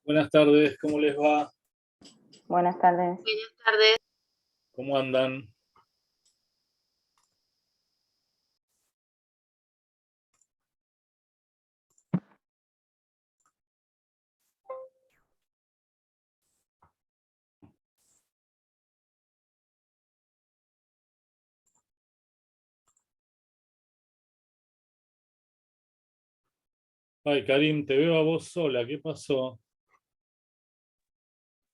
Buenas tardes, ¿cómo les va? Buenas tardes. Buenas tardes. ¿Cómo andan? Ay, Karim, te veo a vos sola, ¿qué pasó?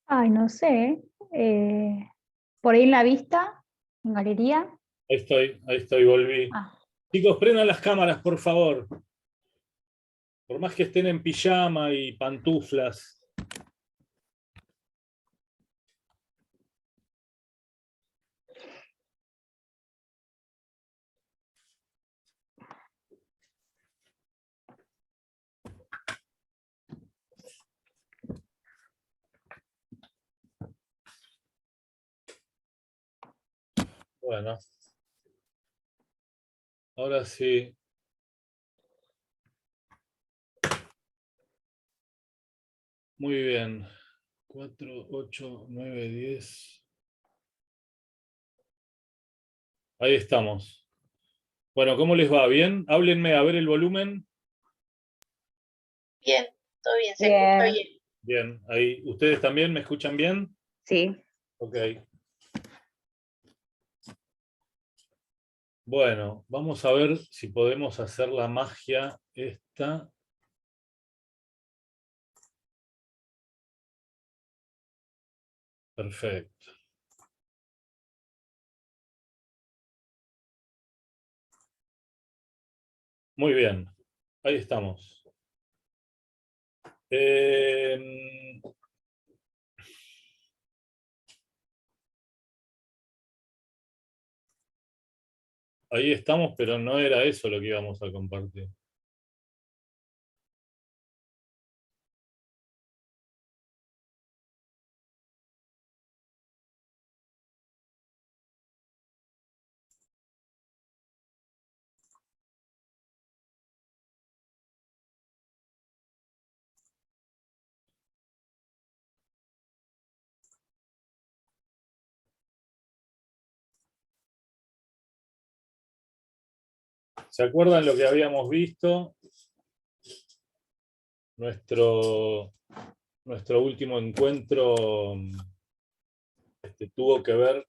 Ay, no sé. Por ahí en la vista, en galería. Ahí estoy, volví. Ah, Chicos, prendan las cámaras, por favor. Por más que estén en pijama y pantuflas. Bueno, ahora sí. Muy bien. 4, 8, 9, 10. Ahí estamos. Bueno, ¿cómo les va? ¿Bien? Háblenme, a ver el volumen. Bien, todo bien, se escucha bien. bien. Bien, ahí. ¿Ustedes también me escuchan bien? Sí. Ok. Bueno, vamos a ver si podemos hacer la magia esta. Perfecto. Muy bien, ahí estamos. Ahí estamos, pero no era eso lo que íbamos a compartir. ¿Se acuerdan lo que habíamos visto? Nuestro último encuentro tuvo que ver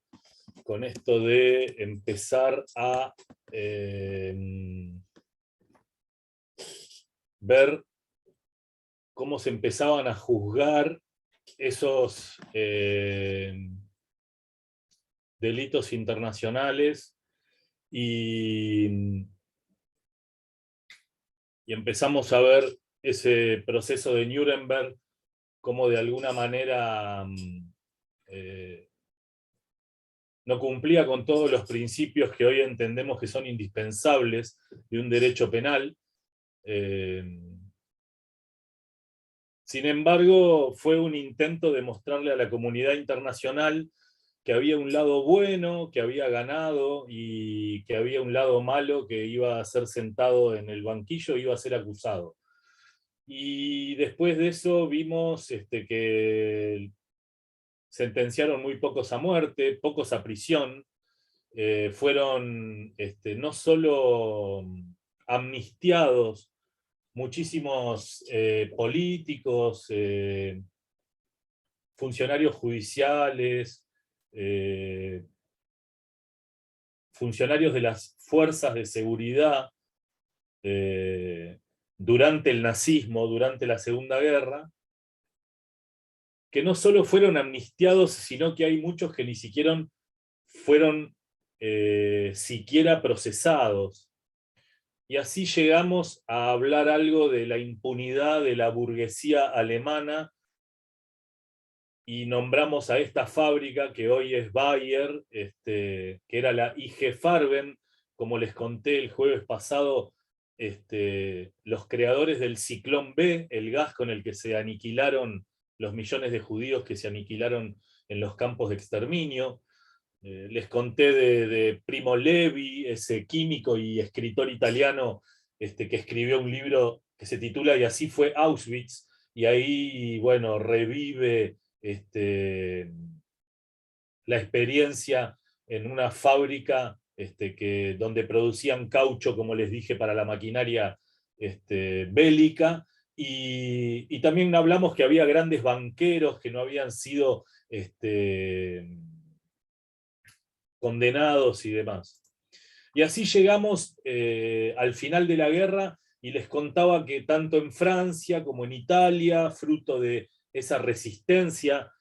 con esto de empezar a ver cómo se empezaban a juzgar esos delitos internacionales y empezamos a ver ese proceso de Nuremberg como de alguna manera no cumplía con todos los principios que hoy entendemos que son indispensables de un derecho penal. Sin embargo, fue un intento de mostrarle a la comunidad internacional que había un lado bueno, que había ganado, y que había un lado malo que iba a ser sentado en el banquillo, iba a ser acusado. Y después de eso vimos que sentenciaron muy pocos a muerte, pocos a prisión. Fueron no solo amnistiados muchísimos políticos, funcionarios judiciales, eh, funcionarios de las fuerzas de seguridad durante el nazismo, durante la Segunda Guerra, que no solo fueron amnistiados, sino que hay muchos que ni siquiera fueron siquiera procesados. Y así llegamos a hablar algo de la impunidad de la burguesía alemana y nombramos a esta fábrica que hoy es Bayer, que era la IG Farben, como les conté el jueves pasado, los creadores del Ciclón B, el gas con el que se aniquilaron los millones de judíos que se aniquilaron en los campos de exterminio. Les conté de Primo Levi, ese químico y escritor italiano que escribió un libro que se titula Y así fue Auschwitz, y ahí, bueno, revive la experiencia en una fábrica donde producían caucho, como les dije, para la maquinaria bélica, y también hablamos que había grandes banqueros que no habían sido condenados y demás. Y así llegamos al final de la guerra, y les contaba que tanto en Francia como en Italia, fruto de esa resistencia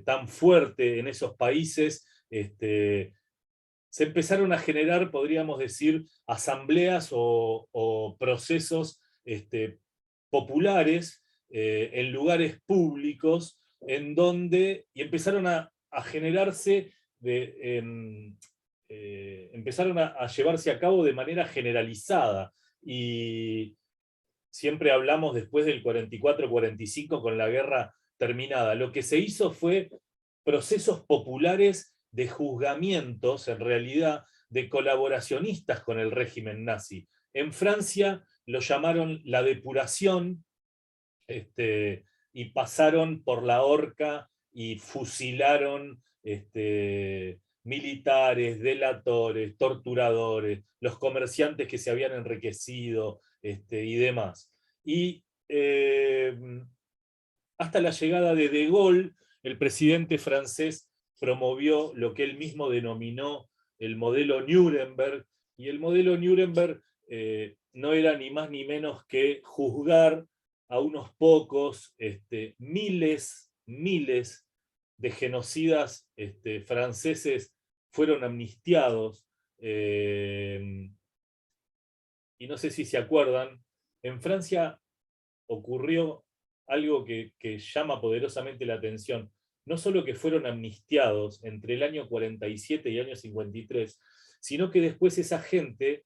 tan fuerte en esos países, se empezaron a generar, podríamos decir, asambleas o procesos populares en lugares públicos, en donde, y empezaron a generarse, empezaron a llevarse a cabo de manera generalizada, y siempre hablamos después del 44-45 con la guerra terminada. Lo que se hizo fue procesos populares de juzgamientos, en realidad, de colaboracionistas con el régimen nazi. En Francia lo llamaron la depuración, y pasaron por la horca y fusilaron militares, delatores, torturadores, los comerciantes que se habían enriquecido y demás. Y hasta la llegada de Gaulle, el presidente francés promovió lo que él mismo denominó el modelo Nuremberg, y el modelo Nuremberg no era ni más ni menos que juzgar a unos pocos, miles de genocidas franceses fueron amnistiados, y no sé si se acuerdan, en Francia ocurrió algo que llama poderosamente la atención. No solo que fueron amnistiados entre el año 47 y el año 53, sino que después esa gente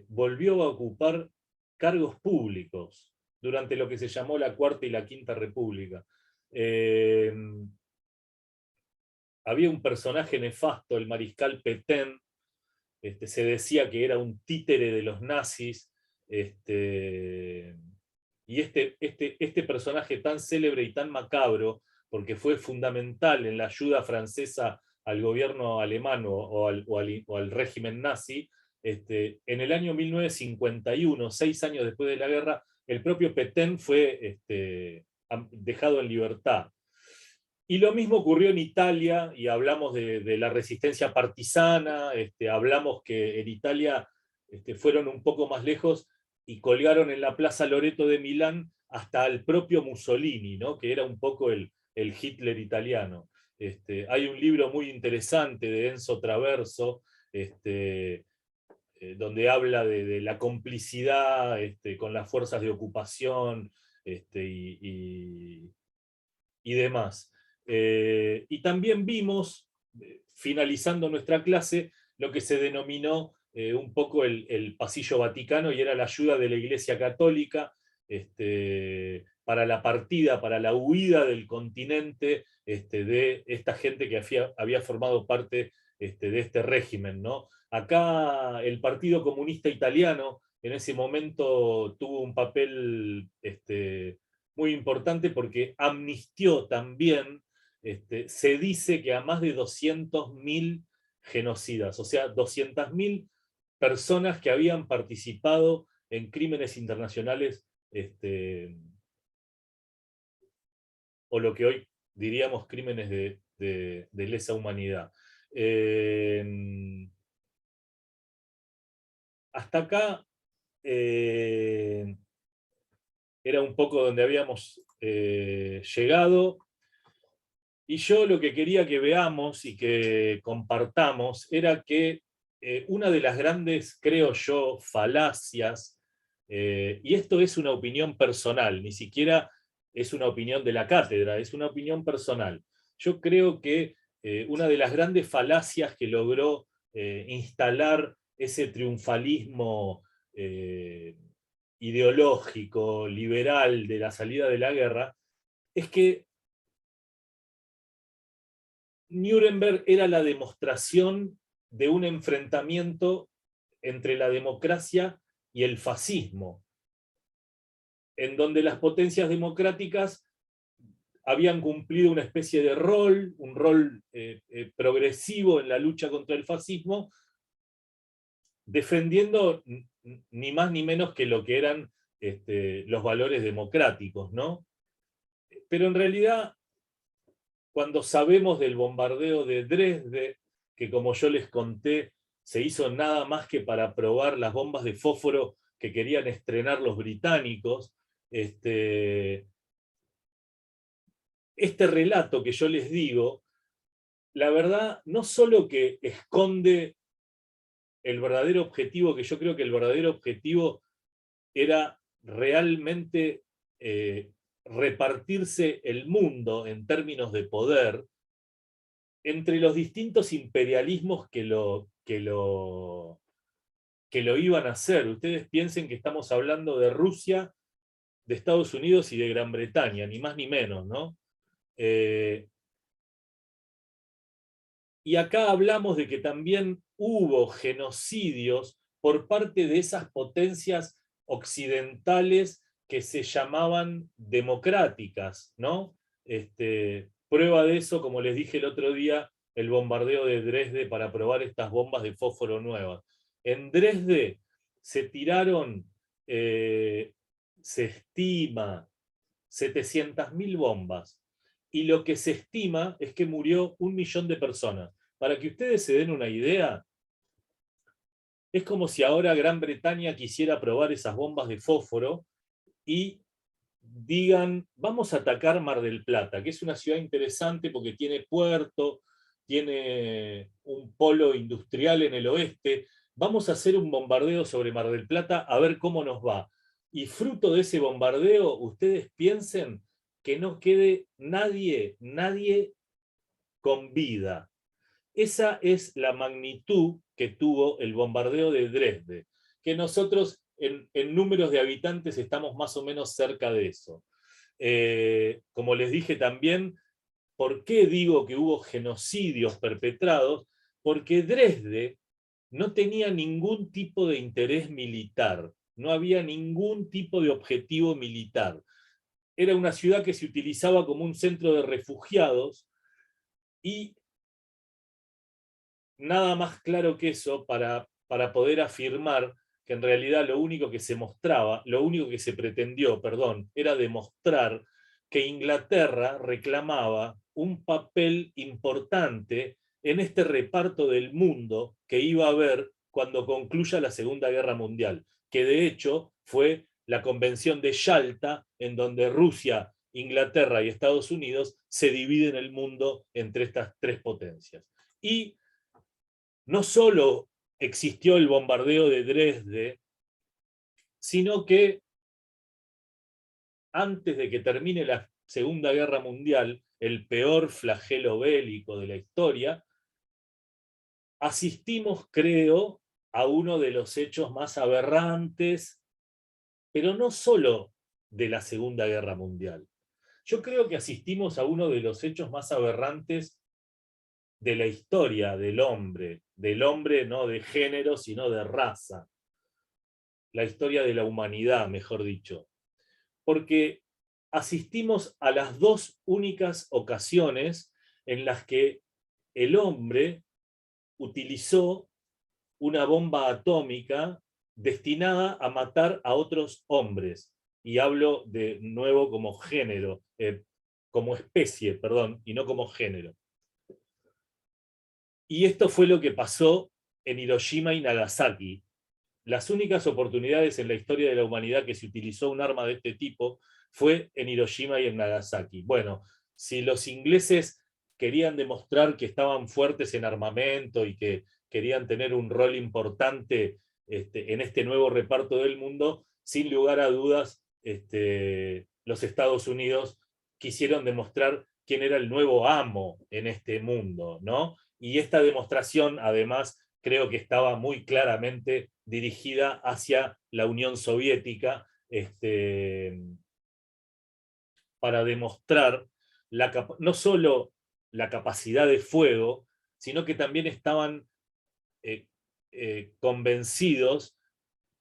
volvió a ocupar cargos públicos durante lo que se llamó la Cuarta y la Quinta República. Había un personaje nefasto, el mariscal Pétain, se decía que era un títere de los nazis, y este personaje tan célebre y tan macabro, porque fue fundamental en la ayuda francesa al gobierno alemán o al régimen nazi, en el año 1951, 6 años después de la guerra, el propio Pétain fue dejado en libertad. Y lo mismo ocurrió en Italia, y hablamos de la resistencia partisana, hablamos que en Italia fueron un poco más lejos y colgaron en la Plaza Loreto de Milán hasta al propio Mussolini, ¿no? Que era un poco el Hitler italiano. Hay un libro muy interesante de Enzo Traverso, donde habla de la complicidad con las fuerzas de ocupación y demás. Y también vimos, finalizando nuestra clase, lo que se denominó un poco el pasillo vaticano, y era la ayuda de la Iglesia Católica para la partida, para la huida del continente de esta gente que había formado parte de este régimen, ¿no? Acá el Partido Comunista Italiano en ese momento tuvo un papel muy importante, porque amnistió también, se dice que a más de 200.000 genocidas, o sea, 200.000 personas que habían participado en crímenes internacionales, o lo que hoy diríamos crímenes de lesa humanidad. Hasta acá era un poco donde habíamos llegado, y yo lo que quería que veamos y que compartamos era que una de las grandes, creo yo, falacias, y esto es una opinión personal, ni siquiera es una opinión de la cátedra, es una opinión personal. Yo creo que una de las grandes falacias que logró instalar ese triunfalismo ideológico, liberal de la salida de la guerra, es que Nuremberg era la demostración de un enfrentamiento entre la democracia y el fascismo. en donde las potencias democráticas habían cumplido una especie de rol, un rol progresivo en la lucha contra el fascismo, defendiendo ni más ni menos que lo que eran los valores democráticos, ¿no? Pero en realidad, cuando sabemos del bombardeo de Dresde, que como yo les conté, se hizo nada más que para probar las bombas de fósforo que querían estrenar los británicos, este relato que yo les digo, la verdad, no solo que esconde el verdadero objetivo, que yo creo que el verdadero objetivo era realmente repartirse el mundo en términos de poder entre los distintos imperialismos que lo iban a hacer. Ustedes piensen que estamos hablando de Rusia, de Estados Unidos y de Gran Bretaña, ni más ni menos, ¿no? Y acá hablamos de que también hubo genocidios por parte de esas potencias occidentales que se llamaban democráticas, ¿no? Prueba de eso, como les dije el otro día, el bombardeo de Dresde para probar estas bombas de fósforo nuevas. En Dresde se tiraron, se estima, 700.000 bombas. Y lo que se estima es que murió 1 millón de personas. Para que ustedes se den una idea, es como si ahora Gran Bretaña quisiera probar esas bombas de fósforo y digan, vamos a atacar Mar del Plata, que es una ciudad interesante porque tiene puerto, tiene un polo industrial en el oeste, vamos a hacer un bombardeo sobre Mar del Plata a ver cómo nos va. Y fruto de ese bombardeo, ustedes piensen que no quede nadie con vida. Esa es la magnitud que tuvo el bombardeo de Dresde, que nosotros en números de habitantes estamos más o menos cerca de eso. Como les dije también, ¿por qué digo que hubo genocidios perpetrados? Porque Dresde no tenía ningún tipo de interés militar, no había ningún tipo de objetivo militar. Era una ciudad que se utilizaba como un centro de refugiados y nada más claro que eso para poder afirmar que en realidad lo único que se mostraba, lo único que se pretendió, perdón, era demostrar que Inglaterra reclamaba un papel importante en este reparto del mundo que iba a haber cuando concluya la Segunda Guerra Mundial, que de hecho fue la Convención de Yalta, en donde Rusia, Inglaterra y Estados Unidos se dividen el mundo entre estas tres potencias. Y no solo existió el bombardeo de Dresde, sino que antes de que termine la Segunda Guerra Mundial, el peor flagelo bélico de la historia, asistimos, creo, a uno de los hechos más aberrantes, pero no solo de la Segunda Guerra Mundial. Yo creo que asistimos a uno de los hechos más aberrantes de la historia del hombre no de género, sino de raza. La historia de la humanidad, mejor dicho. Porque asistimos a las dos únicas ocasiones en las que el hombre utilizó una bomba atómica destinada a matar a otros hombres. Y hablo de nuevo como género, como especie, perdón, y no como género. Y esto fue lo que pasó en Hiroshima y Nagasaki. Las únicas oportunidades en la historia de la humanidad que se utilizó un arma de este tipo fue en Hiroshima y en Nagasaki. Bueno, si los ingleses querían demostrar que estaban fuertes en armamento y que querían tener un rol importante en este nuevo reparto del mundo, sin lugar a dudas, los Estados Unidos quisieron demostrar quién era el nuevo amo en este mundo, ¿no? Y esta demostración, además, creo que estaba muy claramente dirigida hacia la Unión Soviética, para demostrar no solo la capacidad de fuego, sino que también estaban convencidos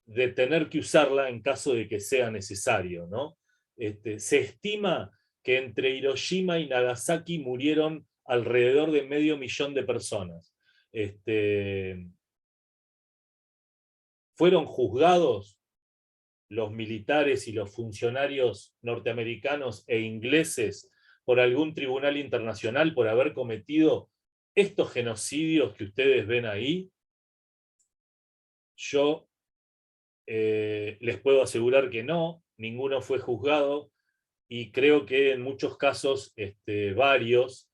de tener que usarla en caso de que sea necesario, ¿no? Se estima que entre Hiroshima y Nagasaki murieron alrededor de 500.000 de personas. Fueron juzgados los militares y los funcionarios norteamericanos e ingleses por algún tribunal internacional por haber cometido estos genocidios que ustedes ven ahí. Yo les puedo asegurar que no, ninguno fue juzgado, y creo que en muchos casos varios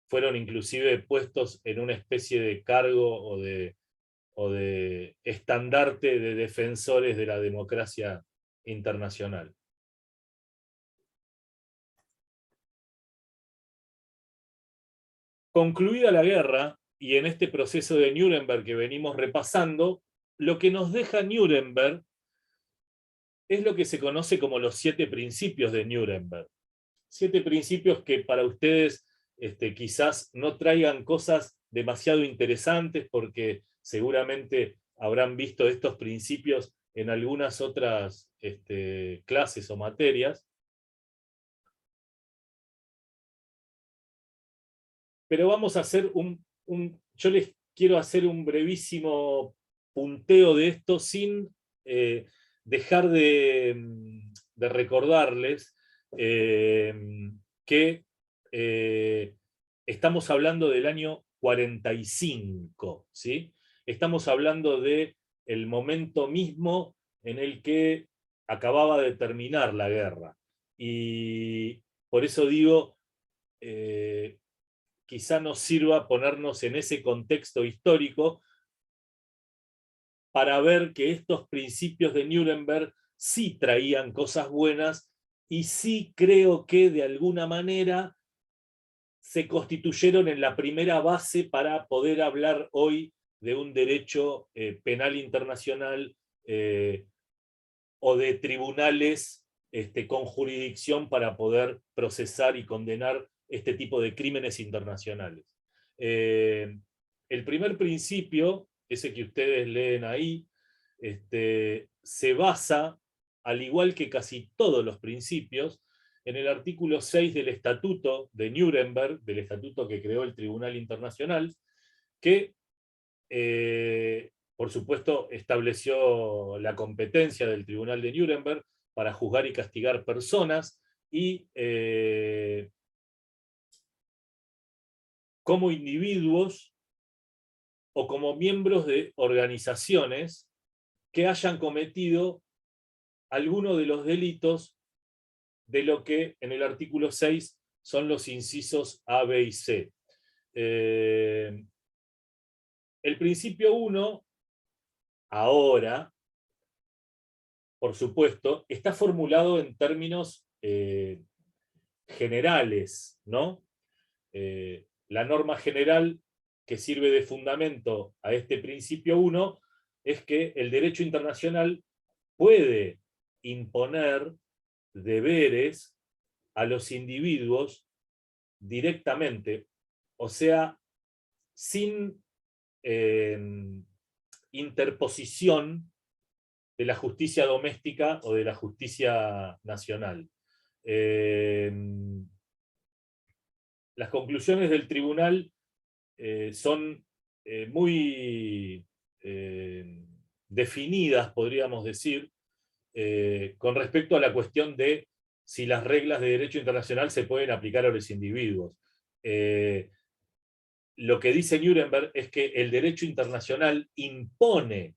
fueron inclusive puestos en una especie de cargo o de estandarte de defensores de la democracia internacional. Concluida la guerra, y en este proceso de Nuremberg que venimos repasando, lo que nos deja Nuremberg es lo que se conoce como los 7 principios de Nuremberg. 7 principios que para ustedes quizás no traigan cosas demasiado interesantes, porque seguramente habrán visto estos principios en algunas otras clases o materias. Pero vamos a hacer yo les quiero hacer un brevísimo punteo de esto sin dejar de recordarles que estamos hablando del año 45, ¿sí? Estamos hablando del momento mismo en el que acababa de terminar la guerra. Y por eso digo, quizá nos sirva ponernos en ese contexto histórico para ver que estos principios de Nuremberg sí traían cosas buenas, y sí creo que de alguna manera se constituyeron en la primera base para poder hablar hoy de un derecho penal internacional o de tribunales con jurisdicción para poder procesar y condenar este tipo de crímenes internacionales. El primer principio, ese que ustedes leen ahí, se basa, al igual que casi todos los principios, en el artículo 6 del Estatuto de Nuremberg, del estatuto que creó el Tribunal Internacional, que por supuesto estableció la competencia del Tribunal de Nuremberg para juzgar y castigar personas, y como individuos o como miembros de organizaciones que hayan cometido alguno de los delitos de lo que en el artículo 6 son los incisos A, B y C. El principio 1, ahora, por supuesto, está formulado en términos generales, ¿no? La norma general que sirve de fundamento a este principio 1 es que el derecho internacional puede imponer deberes a los individuos directamente, o sea, sin interposición de la justicia doméstica o de la justicia nacional. Las conclusiones del tribunal son muy definidas, podríamos decir, con respecto a la cuestión de si las reglas de derecho internacional se pueden aplicar a los individuos. Lo que dice Nuremberg es que el derecho internacional impone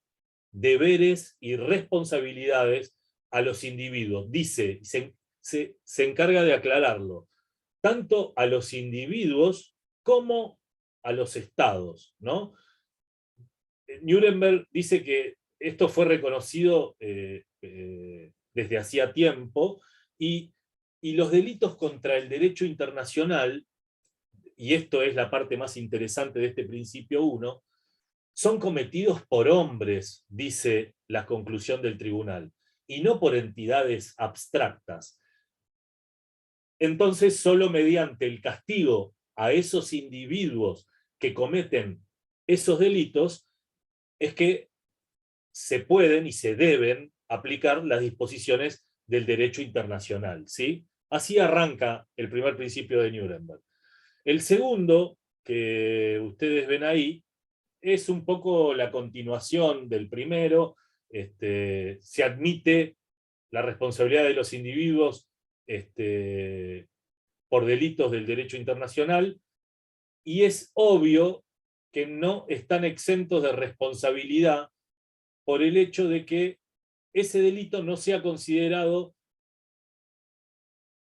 deberes y responsabilidades a los individuos. Dice, se encarga de aclararlo, tanto a los individuos como a los estados, ¿no? Nuremberg dice que esto fue reconocido desde hacía tiempo, y los delitos contra el derecho internacional, y esto es la parte más interesante de este principio 1, son cometidos por hombres, dice la conclusión del tribunal, y no por entidades abstractas. Entonces, solo mediante el castigo a esos individuos que cometen esos delitos es que se pueden y se deben aplicar las disposiciones del derecho internacional, ¿sí? Así arranca el primer principio de Nuremberg. El segundo, que ustedes ven ahí, es un poco la continuación del primero. Se admite la responsabilidad de los individuos por delitos del derecho internacional, y es obvio que no están exentos de responsabilidad por el hecho de que ese delito no sea considerado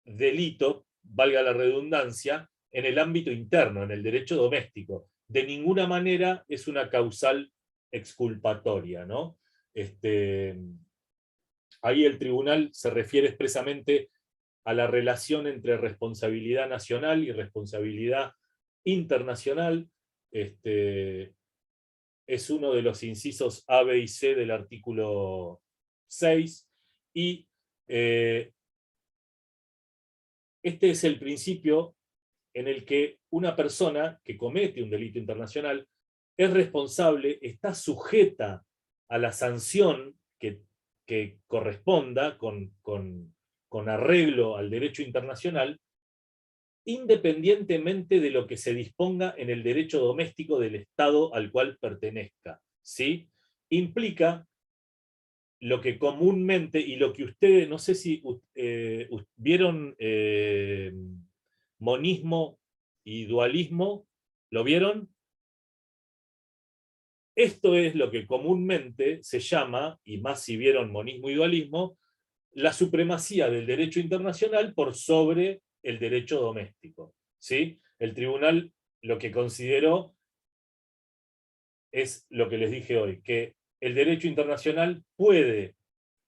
delito, valga la redundancia, en el ámbito interno, en el derecho doméstico. De ninguna manera es una causal exculpatoria, ¿no? Ahí el tribunal se refiere expresamente a la relación entre responsabilidad nacional y responsabilidad internacional. Es uno de los incisos A, B y C del artículo 6, y este es el principio en el que una persona que comete un delito internacional es responsable, está sujeta a la sanción que corresponda con arreglo al derecho internacional, independientemente de lo que se disponga en el derecho doméstico del Estado al cual pertenezca, ¿sí? Implica lo que comúnmente, y lo que ustedes, no sé si vieron monismo y dualismo, ¿lo vieron? Esto es lo que comúnmente se llama, y más si vieron monismo y dualismo, la supremacía del derecho internacional por sobre el derecho doméstico, ¿sí? El tribunal lo que consideró es lo que les dije hoy, que el derecho internacional puede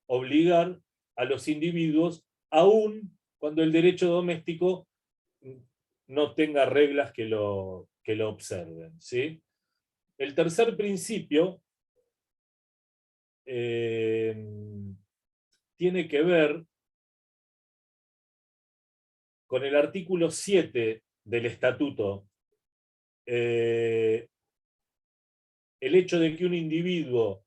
obligar a los individuos, aun cuando el derecho doméstico no tenga reglas que lo observen, ¿sí? El tercer principio tiene que ver con el artículo 7 del estatuto. El hecho de que un individuo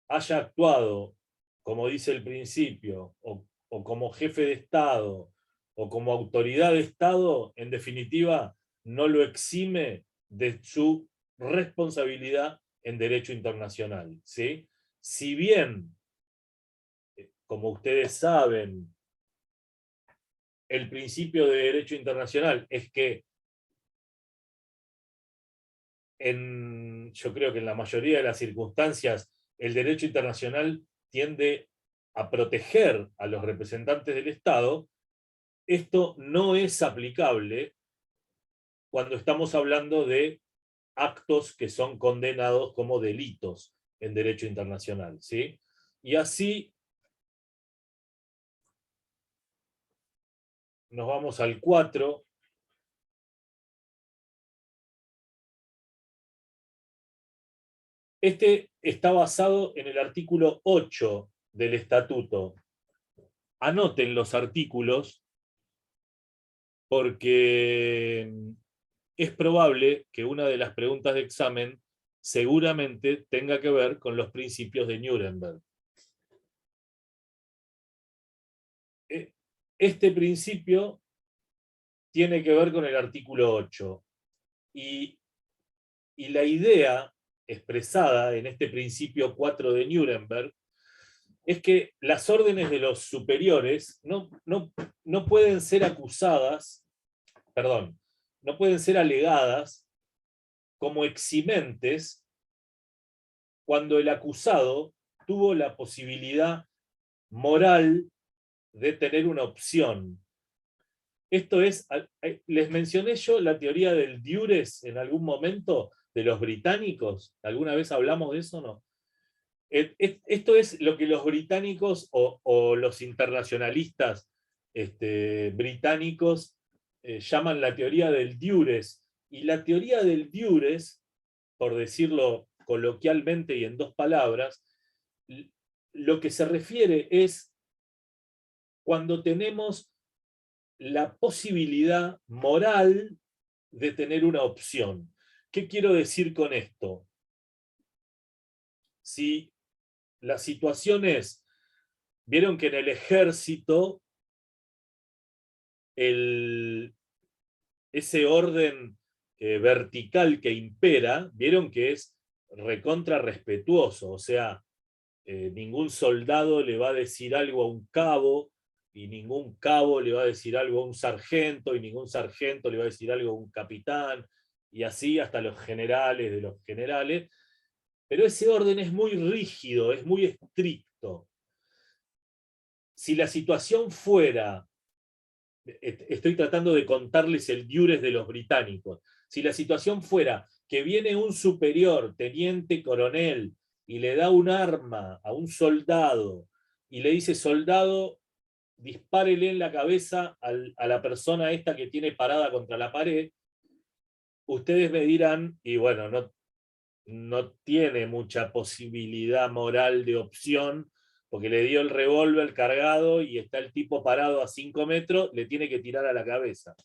haya actuado, como dice el principio, o como jefe de Estado, o como autoridad de Estado, en definitiva, no lo exime de su responsabilidad en derecho internacional, ¿sí? Si bien, como ustedes saben, el principio de derecho internacional es que yo creo que en la mayoría de las circunstancias el derecho internacional tiende a proteger a los representantes del Estado, esto no es aplicable cuando estamos hablando de actos que son condenados como delitos en derecho internacional, ¿sí? Y así nos vamos al 4. Este está basado en el artículo 8 del estatuto. Anoten los artículos porque es probable que una de las preguntas de examen seguramente tenga que ver con los principios de Nuremberg. Este principio tiene que ver con el artículo 8. Y la idea expresada en este principio 4 de Nuremberg es que las órdenes de los superiores no pueden ser acusadas, perdón, no pueden ser alegadas como eximentes cuando el acusado tuvo la posibilidad moral de tener una opción. Esto es, les mencioné yo la teoría del diures en algún momento de los británicos. ¿Alguna vez hablamos de eso o no? Esto es lo que los británicos o los internacionalistas británicos llaman la teoría del diures. Y la teoría del diures, por decirlo coloquialmente y en dos palabras, lo que se refiere es cuando tenemos la posibilidad moral de tener una opción. ¿Qué quiero decir con esto? Si la situación es, vieron que en el ejército ese orden vertical que impera, vieron que es recontra respetuoso, o sea, ningún soldado le va a decir algo a un cabo, y ningún cabo le va a decir algo a un sargento, y ningún sargento le va a decir algo a un capitán, y así hasta los generales de los generales. Pero ese orden es muy rígido, es muy estricto. Si la situación fuera, estoy tratando de contarles el diures de los británicos, si la situación fuera que viene un superior, teniente coronel, y le da un arma a un soldado, y le dice, soldado, dispárele en la cabeza a la persona esta que tiene parada contra la pared, ustedes me dirán, y bueno, no tiene mucha posibilidad moral de opción, porque le dio el revólver cargado y está el tipo parado a 5 metros, le tiene que tirar a la cabeza.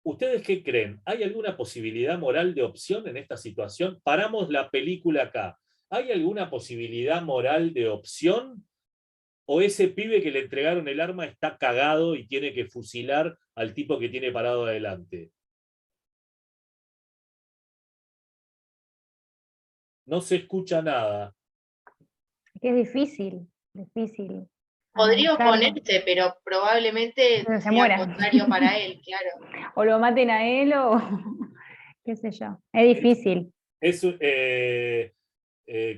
¿Ustedes qué creen? ¿Hay alguna posibilidad moral de opción en esta situación? Paramos la película acá. ¿Hay alguna posibilidad moral de opción? ¿O ese pibe que le entregaron el arma está cagado y tiene que fusilar al tipo que tiene parado adelante? No se escucha nada. Es difícil, difícil. Podría analizarlo. oponerse, pero probablemente Se sea muera. contrario para él, claro. O lo maten a él o qué sé yo. Es difícil.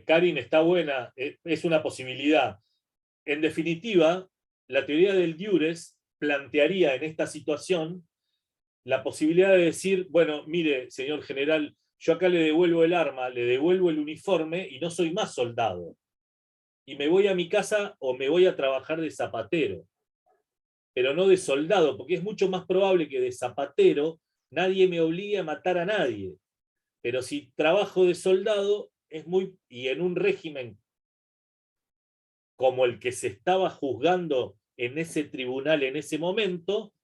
Karin, está buena, es una posibilidad. En definitiva, la teoría del diures plantearía en esta situación la posibilidad de decir, bueno, mire, señor general, yo acá le devuelvo el arma, le devuelvo el uniforme y no soy más soldado. Y me voy a mi casa o me voy a trabajar de zapatero, pero no de soldado, porque es mucho más probable que de zapatero nadie me obligue a matar a nadie. Pero si trabajo de soldado, y en un régimen como el que se estaba juzgando en ese tribunal en ese momento,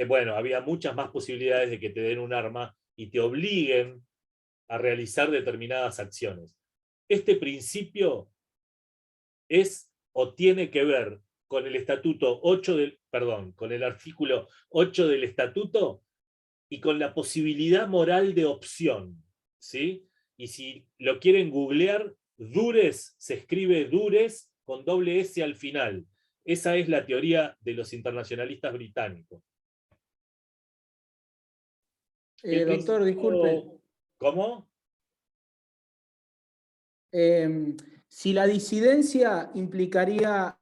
bueno, había muchas más posibilidades de que te den un arma y te obliguen a realizar determinadas acciones. Este principio es o tiene que ver con el estatuto 8 con el artículo 8 del estatuto y con la posibilidad moral de opción, ¿sí? Y si lo quieren googlear, Dures se escribe Dures con doble S al final. Esa es la teoría de los internacionalistas británicos. Doctor, disculpe. ¿Cómo? Si la disidencia implicaría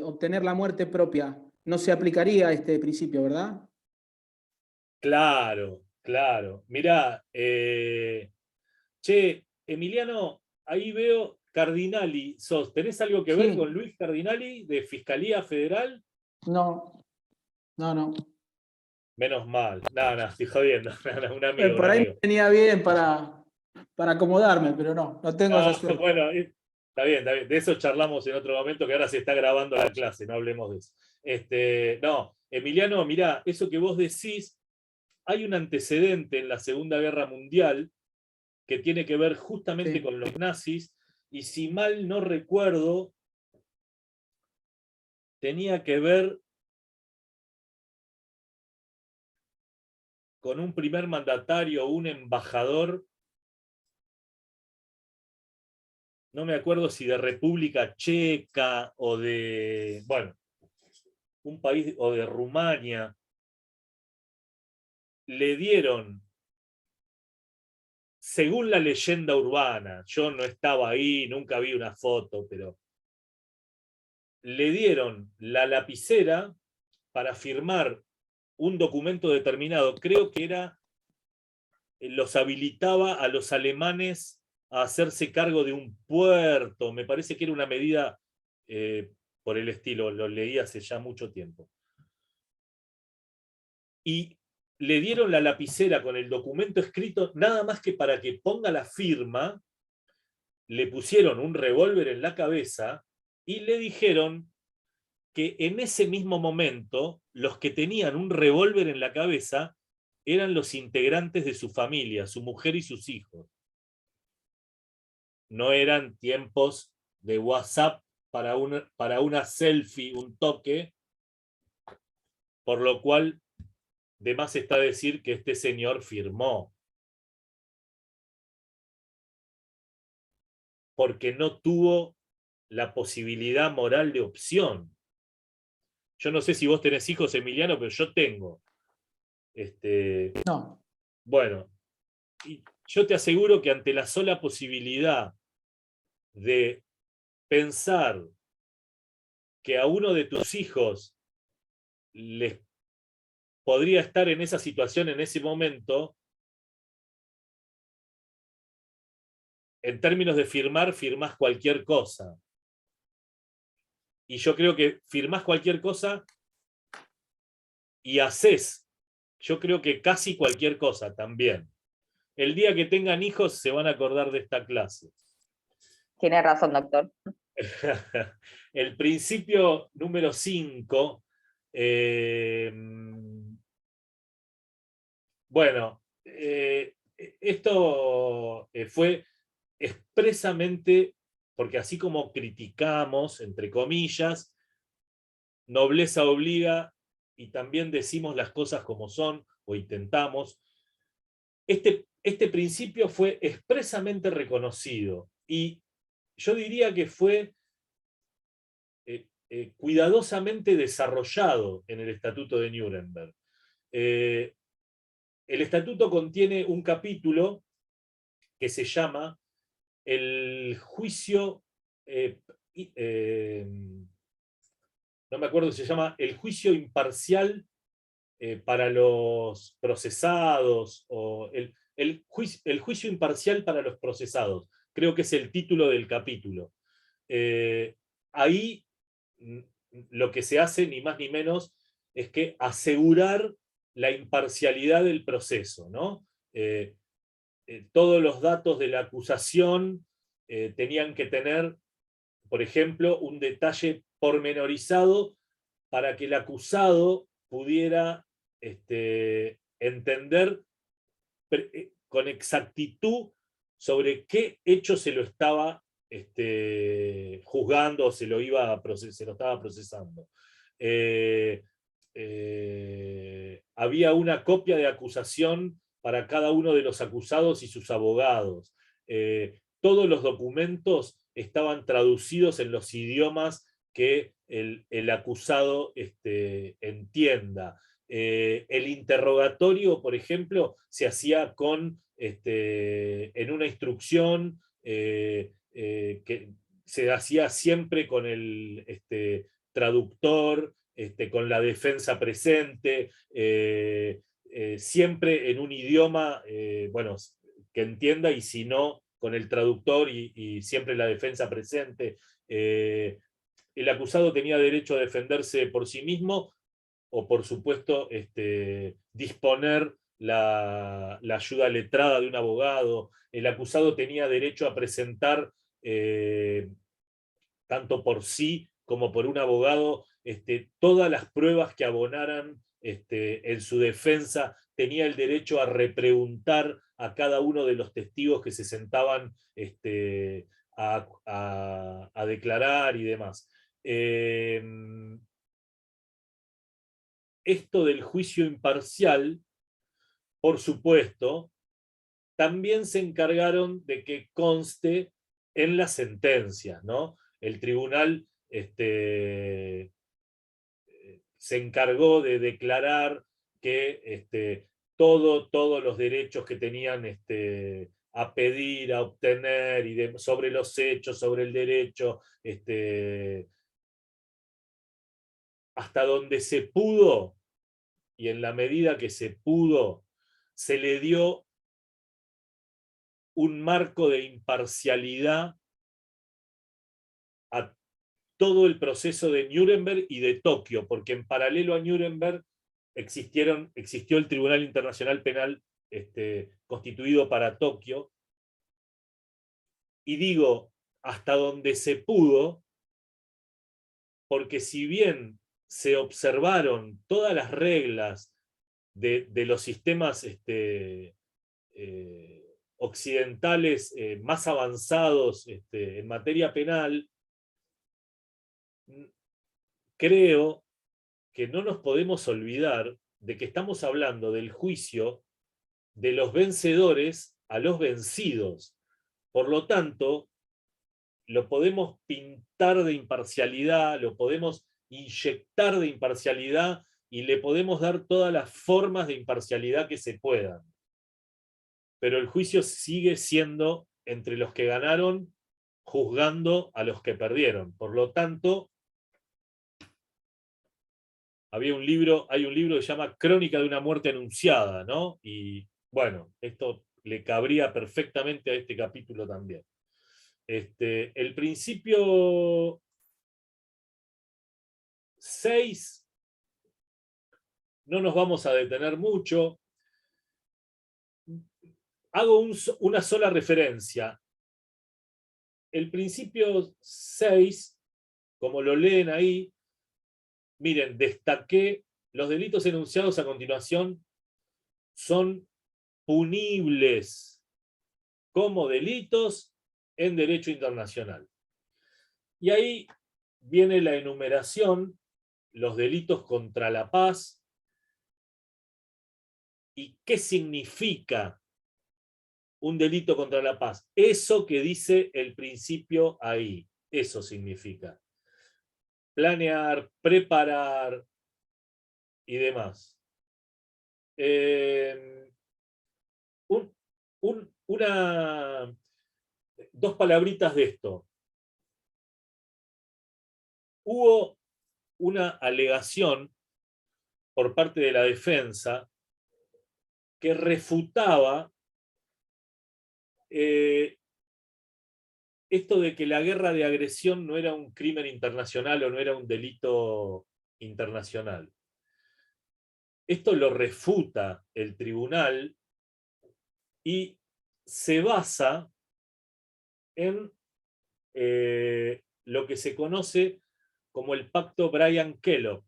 obtener la muerte propia, no se aplicaría este principio, ¿verdad? Claro, claro. Mirá, Emiliano, ahí veo Cardinali. ¿Tenés algo que ver con Luis Cardinali de Fiscalía Federal? No. Menos mal. No, estoy jodiendo. Un amigo. Por ahí me venía bien para acomodarme, pero no tengo esa suerte. Bueno, está bien. De eso charlamos en otro momento, que ahora se está grabando la clase, no hablemos de eso. No, Emiliano, mirá, eso que vos decís, hay un antecedente en la Segunda Guerra Mundial que tiene que ver justamente con los nazis, y si mal no recuerdo, tenía que ver con un primer mandatario, un embajador, no me acuerdo si de República Checa o de, bueno, un país, o de Rumania, le dieron, según la leyenda urbana, yo no estaba ahí, nunca vi una foto, pero le dieron la lapicera para firmar un documento determinado, creo que los habilitaba a los alemanes a hacerse cargo de un puerto, me parece que era una medida por el estilo, lo leí hace ya mucho tiempo. Y le dieron la lapicera con el documento escrito, nada más que para que ponga la firma, le pusieron un revólver en la cabeza y le dijeron que en ese mismo momento los que tenían un revólver en la cabeza eran los integrantes de su familia, su mujer y sus hijos. No eran tiempos de WhatsApp para una selfie, un toque, por lo cual de más está decir que este señor firmó. Porque no tuvo la posibilidad moral de opción. Yo no sé si vos tenés hijos, Emiliano, pero yo tengo. No. Bueno, y yo te aseguro que ante la sola posibilidad de pensar que a uno de tus hijos les podría estar en esa situación en ese momento, en términos de firmar, firmás cualquier cosa. Y yo creo que firmás cualquier cosa y haces, yo creo que casi cualquier cosa también. El día que tengan hijos se van a acordar de esta clase. Tiene razón, doctor. El principio número 5, bueno, esto fue expresamente, porque así como criticamos, entre comillas, nobleza obliga, y también decimos las cosas como son, o intentamos, este principio fue expresamente reconocido, y yo diría que fue cuidadosamente desarrollado en el Estatuto de Nuremberg. El Estatuto contiene un capítulo que se llama el juicio, no me acuerdo si se llama el juicio imparcial para los procesados, o el juicio imparcial para los procesados, creo que es el título del capítulo. Ahí lo que se hace, ni más ni menos, es que asegurar la imparcialidad del proceso, ¿no? Todos los datos de la acusación tenían que tener, por ejemplo, un detalle pormenorizado para que el acusado pudiera entender con exactitud sobre qué hecho se lo estaba juzgando o se lo estaba procesando. Había una copia de acusación para cada uno de los acusados y sus abogados. Todos los documentos estaban traducidos en los idiomas que el acusado entienda. El interrogatorio, por ejemplo, se hacía en una instrucción que se hacía siempre con el traductor, con la defensa presente, siempre en un idioma, bueno, que entienda, y si no, con el traductor y siempre la defensa presente. El acusado tenía derecho a defenderse por sí mismo, o por supuesto disponer la ayuda letrada de un abogado. El acusado tenía derecho a presentar, tanto por sí como por un abogado, todas las pruebas que abonaran en su defensa. Tenía el derecho a repreguntar a cada uno de los testigos que se sentaban a declarar y demás. Esto del juicio imparcial, por supuesto, también se encargaron de que conste en las sentencias, ¿no? El tribunal se encargó de declarar que todos los derechos que tenían a pedir, a obtener, sobre los hechos, sobre el derecho, hasta donde se pudo, y en la medida que se pudo, se le dio un marco de imparcialidad a todo el proceso de Nuremberg y de Tokio, porque en paralelo a Nuremberg existió el Tribunal Internacional Penal constituido para Tokio. Y digo, hasta donde se pudo, porque si bien se observaron todas las reglas de los sistemas occidentales más avanzados en materia penal, creo que no nos podemos olvidar de que estamos hablando del juicio de los vencedores a los vencidos. Por lo tanto, lo podemos pintar de imparcialidad, lo podemos inyectar de imparcialidad y le podemos dar todas las formas de imparcialidad que se puedan. Pero el juicio sigue siendo entre los que ganaron, juzgando a los que perdieron. Por lo tanto, hay un libro que se llama Crónica de una muerte anunciada, ¿no? Y bueno, esto le cabría perfectamente a este capítulo también. El principio 6, no nos vamos a detener mucho. Hago una sola referencia. El principio 6, como lo leen ahí, miren, destaqué, los delitos enunciados a continuación son punibles como delitos en derecho internacional. Y ahí viene la enumeración, los delitos contra la paz, y qué significa un delito contra la paz. Eso que dice el principio ahí, eso significa. Planear, preparar y demás. Dos palabritas de esto. Hubo una alegación por parte de la defensa que refutaba esto de que la guerra de agresión no era un crimen internacional o no era un delito internacional. Esto lo refuta el tribunal y se basa en lo que se conoce como el pacto Bryan-Kellogg.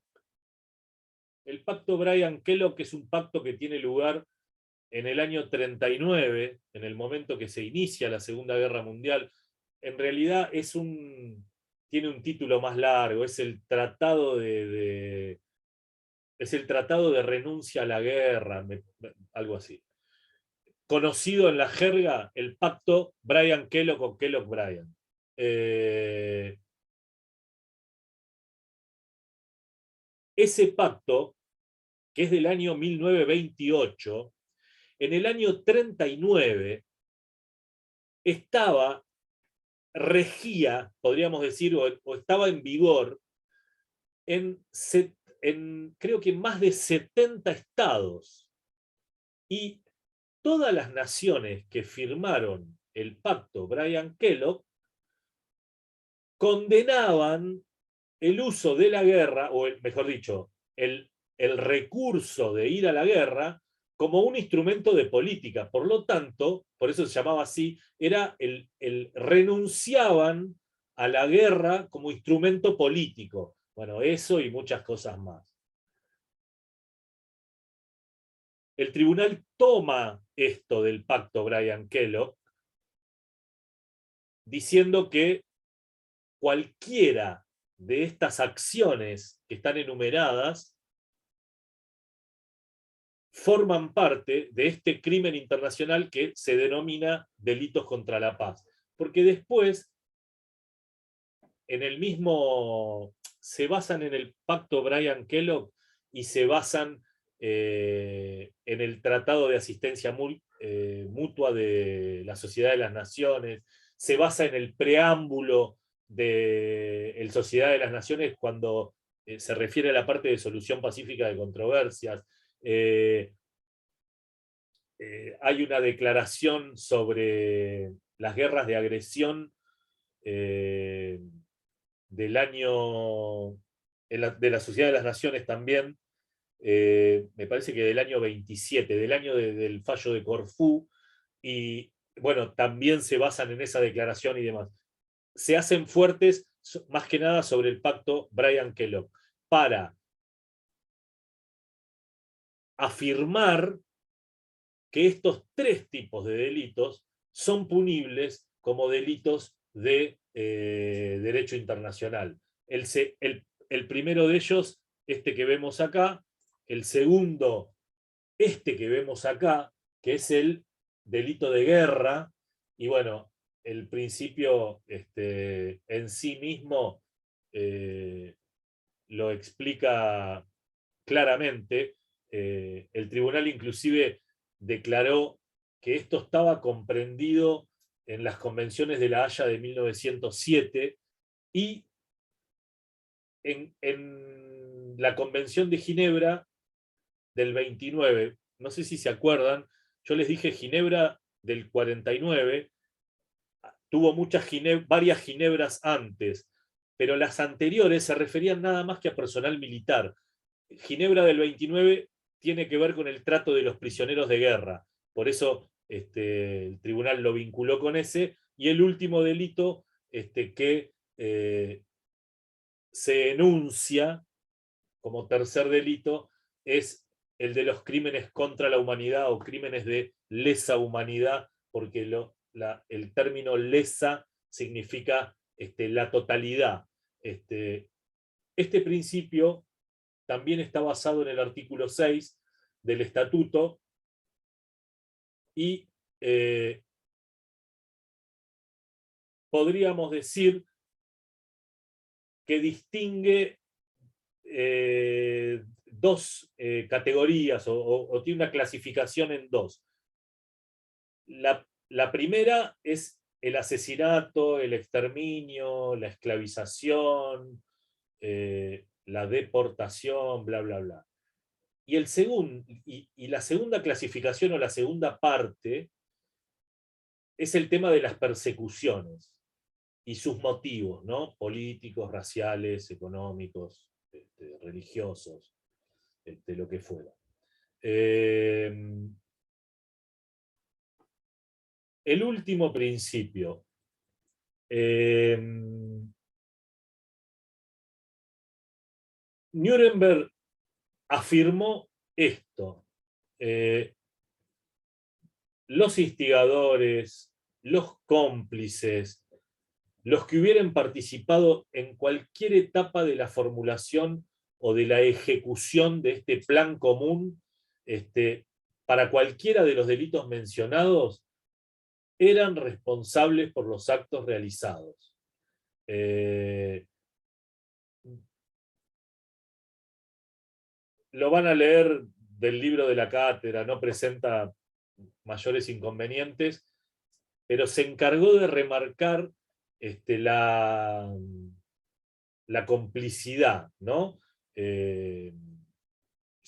El pacto Bryan-Kellogg es un pacto que tiene lugar en el año 39, en el momento que se inicia la Segunda Guerra Mundial. En realidad tiene un título más largo, es el Tratado de renuncia a la guerra, algo así. Conocido en la jerga, el pacto Bryan-Kellogg o Kellogg-Briand. Ese pacto, que es del año 1928, en el año 39 regía, podríamos decir, o estaba en vigor en creo que más de 70 estados. Y todas las naciones que firmaron el pacto Bryan-Kellogg condenaban el uso de la guerra, o mejor dicho, el recurso de ir a la guerra como un instrumento de política. Por lo tanto, por eso se llamaba así, renunciaban a la guerra como instrumento político. Bueno, eso y muchas cosas más. El tribunal toma esto del pacto Bryan-Kellogg diciendo que cualquiera de estas acciones que están enumeradas forman parte de este crimen internacional que se denomina delitos contra la paz. Porque después, se basan en el pacto Bryan-Kellogg y se basan en el Tratado de Asistencia Mutua de la Sociedad de las Naciones, se basa en el preámbulo de la Sociedad de las Naciones cuando se refiere a la parte de solución pacífica de controversias. Hay una declaración sobre las guerras de agresión del año de la Sociedad de las Naciones también, me parece que del año 27, del año del fallo de Corfú, y bueno, también se basan en esa declaración y demás. Se hacen fuertes más que nada sobre el pacto Bryan-Kellogg para afirmar que estos tres tipos de delitos son punibles como delitos de derecho internacional. El primero de ellos, este que vemos acá, el segundo, este que vemos acá, que es el delito de guerra, y bueno, el principio en sí mismo lo explica claramente. El tribunal inclusive declaró que esto estaba comprendido en las convenciones de La Haya de 1907 y en la Convención de Ginebra del 29. No sé si se acuerdan, yo les dije Ginebra del 49, tuvo varias Ginebras antes, pero las anteriores se referían nada más que a personal militar. Ginebra del 29 tiene que ver con el trato de los prisioneros de guerra, por eso el tribunal lo vinculó con ese, y el último delito que se enuncia como tercer delito es el de los crímenes contra la humanidad o crímenes de lesa humanidad, porque el término lesa significa la totalidad. Este principio también está basado en el artículo 6 del estatuto y podríamos decir que distingue dos categorías o tiene una clasificación en dos. La primera es el asesinato, el exterminio, la esclavización, la deportación, bla, bla, bla. Y la segunda clasificación o la segunda parte es el tema de las persecuciones y sus motivos, ¿no? Políticos, raciales, económicos, religiosos, lo que fuera. El último principio. Nuremberg afirmó esto. Los instigadores, los cómplices, los que hubieran participado en cualquier etapa de la formulación o de la ejecución de este plan común, para cualquiera de los delitos mencionados, eran responsables por los actos realizados. Lo van a leer del libro de la cátedra, no presenta mayores inconvenientes, pero se encargó de remarcar la complicidad, ¿no? Se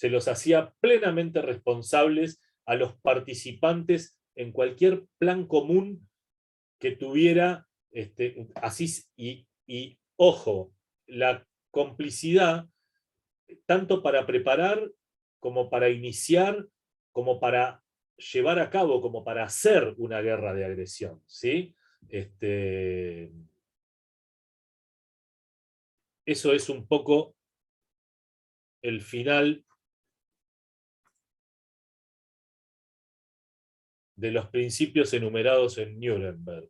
los hacía plenamente responsables a los participantes en cualquier plan común que tuviera, y ojo, la complicidad tanto para preparar como para iniciar, como para llevar a cabo, como para hacer una guerra de agresión, ¿sí? Eso es un poco el final de los principios enumerados en Nuremberg.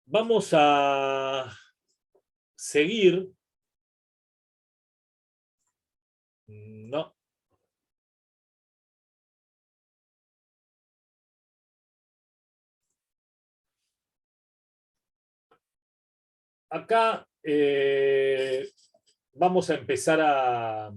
Vamos a seguir. No. Acá vamos a empezar a...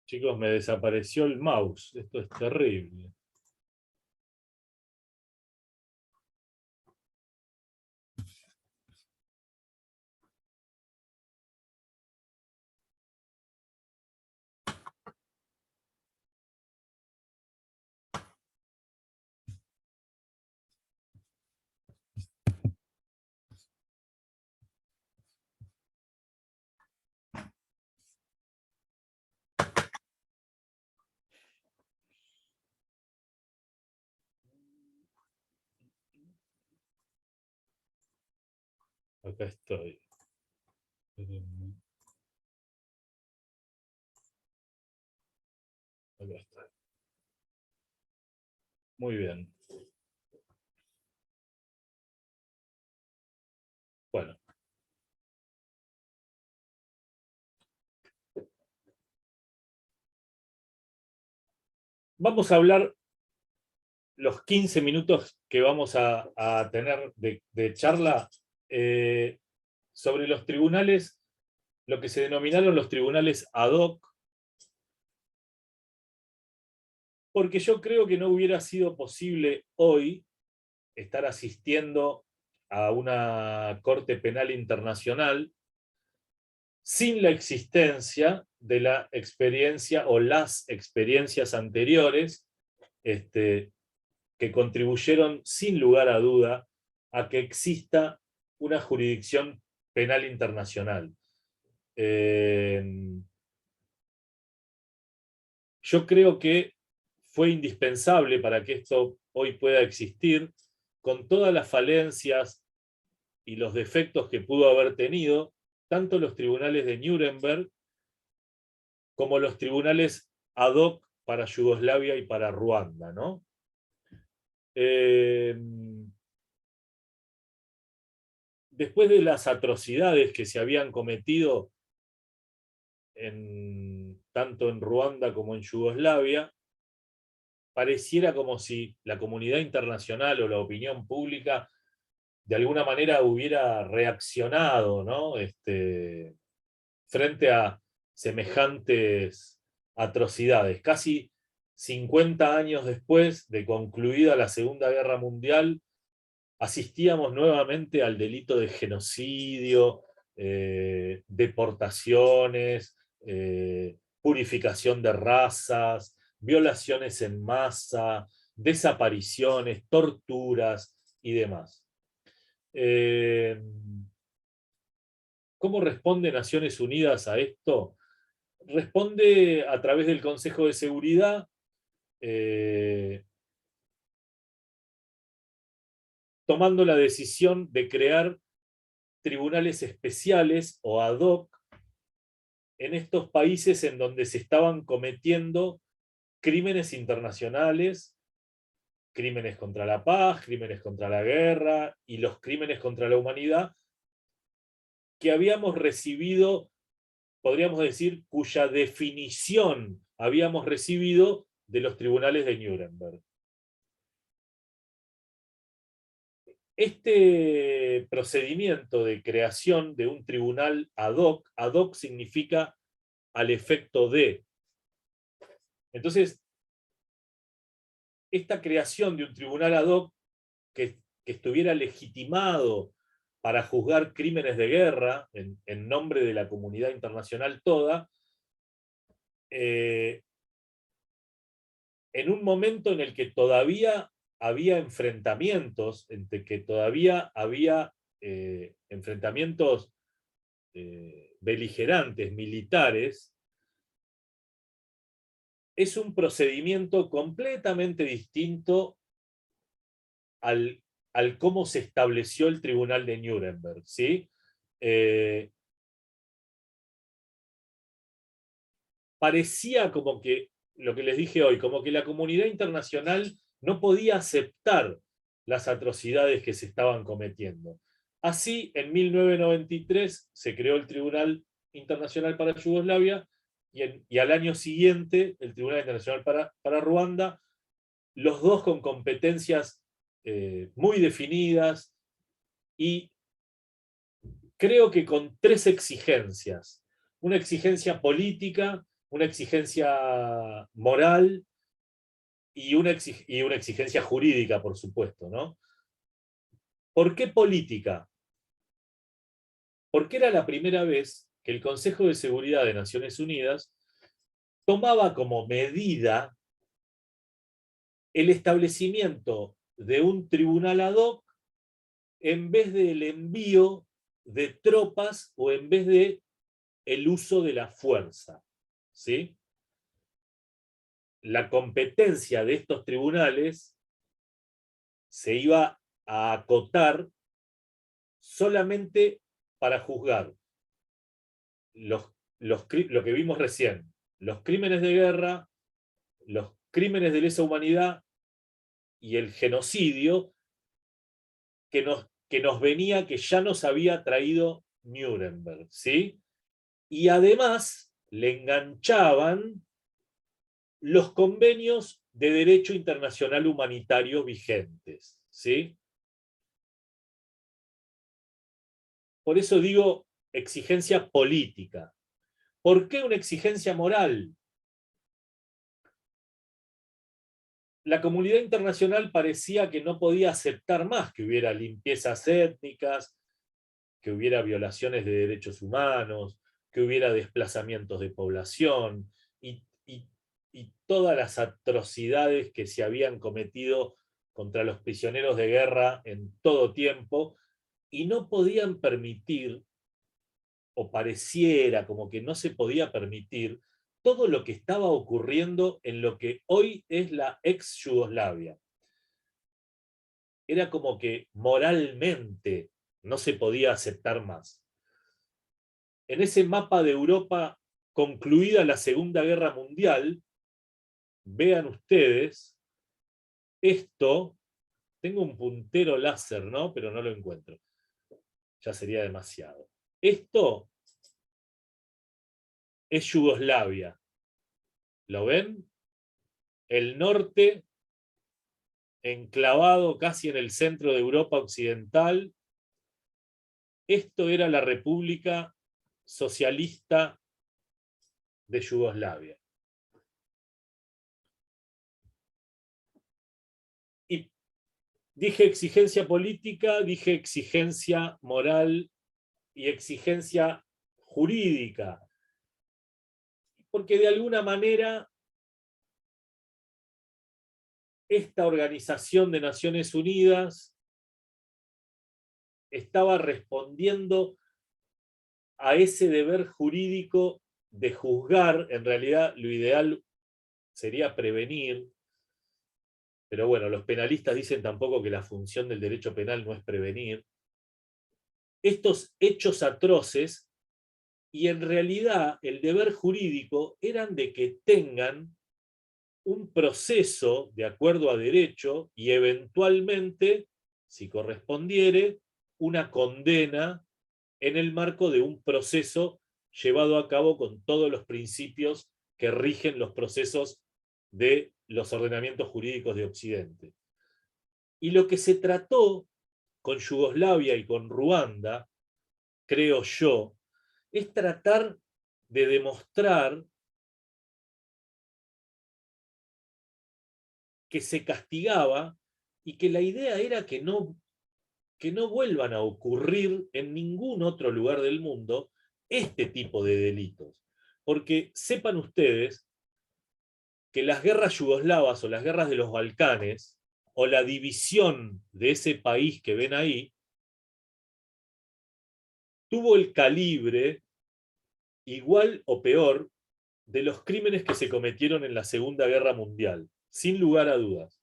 Chicos, me desapareció el mouse. Esto es terrible. Acá estoy. Acá está. Muy bien. Bueno. Vamos a hablar los 15 minutos que vamos a tener de charla sobre los tribunales, lo que se denominaron los tribunales ad hoc, porque yo creo que no hubiera sido posible hoy estar asistiendo a una Corte Penal Internacional sin la existencia de la experiencia o las experiencias anteriores que contribuyeron sin lugar a duda a que exista una jurisdicción penal internacional. Yo creo que fue indispensable para que esto hoy pueda existir, con todas las falencias y los defectos que pudo haber tenido, tanto los tribunales de Nuremberg como los tribunales ad hoc para Yugoslavia y para Ruanda, ¿no? Después de las atrocidades que se habían cometido tanto en Ruanda como en Yugoslavia, pareciera como si la comunidad internacional o la opinión pública de alguna manera hubiera reaccionado, ¿no? Frente a semejantes atrocidades. Casi 50 años después de concluida la Segunda Guerra Mundial, asistíamos nuevamente al delito de genocidio, deportaciones, purificación de razas, violaciones en masa, desapariciones, torturas y demás. ¿Cómo responde Naciones Unidas a esto? Responde a través del Consejo de Seguridad, tomando la decisión de crear tribunales especiales o ad hoc en estos países en donde se estaban cometiendo crímenes internacionales, crímenes contra la paz, crímenes contra la guerra y los crímenes contra la humanidad que habíamos recibido, podríamos decir, cuya definición habíamos recibido de los tribunales de Nuremberg. Este procedimiento de creación de un tribunal ad hoc significa al efecto de. Entonces, esta creación de un tribunal ad hoc que estuviera legitimado para juzgar crímenes de guerra en nombre de la comunidad internacional toda, en un momento en el que todavía había enfrentamientos, entre que todavía había enfrentamientos beligerantes, militares, es un procedimiento completamente distinto al cómo se estableció el Tribunal de Nuremberg, ¿sí? Parecía como que, lo que les dije hoy, como que la comunidad internacional no podía aceptar las atrocidades que se estaban cometiendo. Así, en 1993 se creó el Tribunal Internacional para Yugoslavia y al año siguiente el Tribunal Internacional para Ruanda, los dos con competencias muy definidas y creo que con tres exigencias. Una exigencia política, una exigencia moral y una exigencia jurídica, por supuesto, ¿no? ¿Por qué política? Porque era la primera vez que el Consejo de Seguridad de Naciones Unidas tomaba como medida el establecimiento de un tribunal ad hoc en vez del envío de tropas o en vez de el uso de la fuerza, ¿sí? La competencia de estos tribunales se iba a acotar solamente para juzgar lo que vimos recién, los crímenes de guerra, los crímenes de lesa humanidad y el genocidio que nos venía, que ya nos había traído Nuremberg, ¿sí? Y además le enganchaban los convenios de derecho internacional humanitario vigentes, ¿sí? Por eso digo exigencia política. ¿Por qué una exigencia moral? La comunidad internacional parecía que no podía aceptar más que hubiera limpiezas étnicas, que hubiera violaciones de derechos humanos, que hubiera desplazamientos de población y todas las atrocidades que se habían cometido contra los prisioneros de guerra en todo tiempo, y no podían permitir, o pareciera como que no se podía permitir, todo lo que estaba ocurriendo en lo que hoy es la ex Yugoslavia. Era como que moralmente no se podía aceptar más. En ese mapa de Europa, concluida la Segunda Guerra Mundial, vean ustedes, esto, tengo un puntero láser, ¿no? Pero no lo encuentro. Ya sería demasiado. Esto es Yugoslavia. ¿Lo ven? El norte, enclavado casi en el centro de Europa Occidental. Esto era la República Socialista de Yugoslavia. Y dije exigencia política, dije exigencia moral y exigencia jurídica. Porque de alguna manera esta Organización de Naciones Unidas estaba respondiendo a ese deber jurídico de juzgar. En realidad lo ideal sería prevenir, pero bueno, los penalistas dicen tampoco que la función del derecho penal no es prevenir estos hechos atroces, y en realidad el deber jurídico eran de que tengan un proceso de acuerdo a derecho y eventualmente, si correspondiere, una condena en el marco de un proceso llevado a cabo con todos los principios que rigen los procesos de los ordenamientos jurídicos de Occidente. Y lo que se trató con Yugoslavia y con Ruanda, creo yo, es tratar de demostrar que se castigaba y que la idea era que no vuelvan a ocurrir en ningún otro lugar del mundo este tipo de delitos. Porque sepan ustedes que las guerras yugoslavas o las guerras de los Balcanes o la división de ese país que ven ahí tuvo el calibre igual o peor de los crímenes que se cometieron en la Segunda Guerra Mundial, sin lugar a dudas.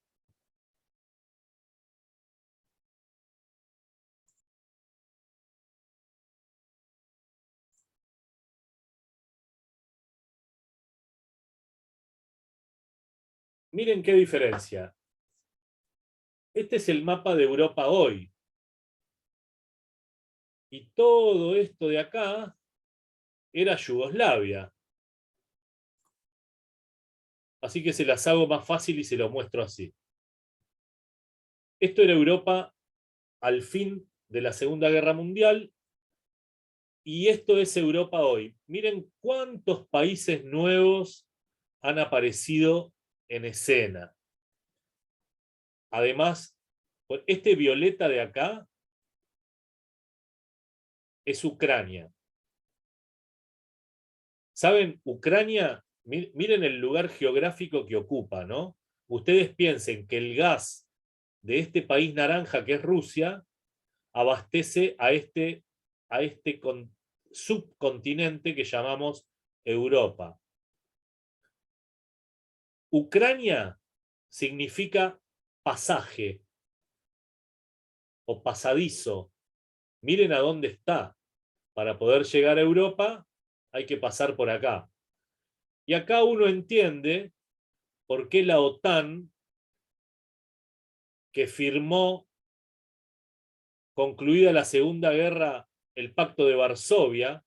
Miren qué diferencia. Este es el mapa de Europa hoy. Y todo esto de acá era Yugoslavia. Así que se las hago más fácil y se lo muestro así. Esto era Europa al fin de la Segunda Guerra Mundial. Y esto es Europa hoy. Miren cuántos países nuevos han aparecido en escena. Además, este violeta de acá es Ucrania. ¿Saben? Ucrania, miren el lugar geográfico que ocupa, ¿no? Ustedes piensen que el gas de este país naranja que es Rusia abastece a este subcontinente que llamamos Europa. Ucrania significa pasaje o pasadizo, miren a dónde está. Para poder llegar a Europa hay que pasar por acá. Y acá uno entiende por qué la OTAN, que firmó, concluida la Segunda Guerra, el Pacto de Varsovia,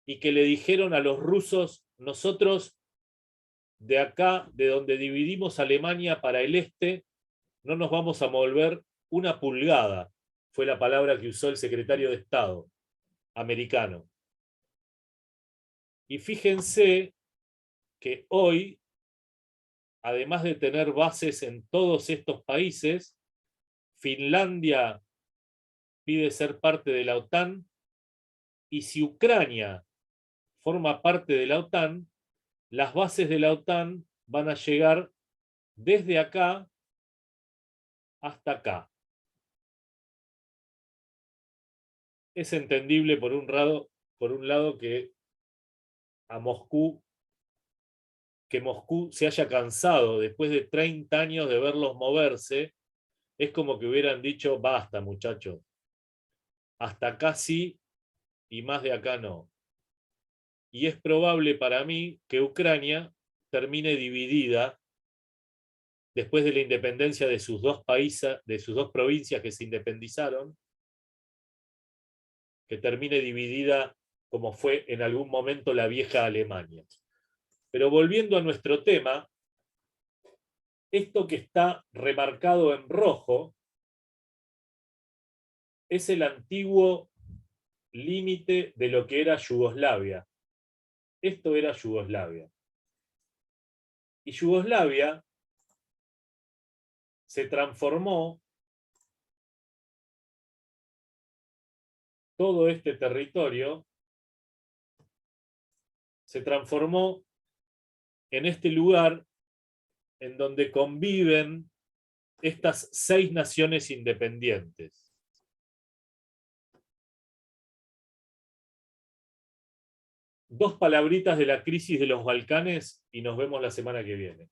y que le dijeron a los rusos, nosotros de acá, de donde dividimos Alemania para el este, no nos vamos a mover una pulgada, fue la palabra que usó el secretario de Estado americano. Y fíjense que hoy, además de tener bases en todos estos países, Finlandia pide ser parte de la OTAN, y si Ucrania forma parte de la OTAN, las bases de la OTAN van a llegar desde acá hasta acá. Es entendible por un lado que a Moscú, se haya cansado después de 30 años de verlos moverse, es como que hubieran dicho, basta muchachos, hasta acá sí y más de acá no. Y es probable para mí que Ucrania termine dividida después de la independencia de sus dos países, de sus dos provincias que se independizaron, que termine dividida como fue en algún momento la vieja Alemania. Pero volviendo a nuestro tema, esto que está remarcado en rojo es el antiguo límite de lo que era Yugoslavia. Esto era Yugoslavia. Y Yugoslavia se transformó, todo este territorio se transformó en este lugar en donde conviven estas 6 naciones independientes. Dos palabritas de la crisis de los Balcanes y nos vemos la semana que viene.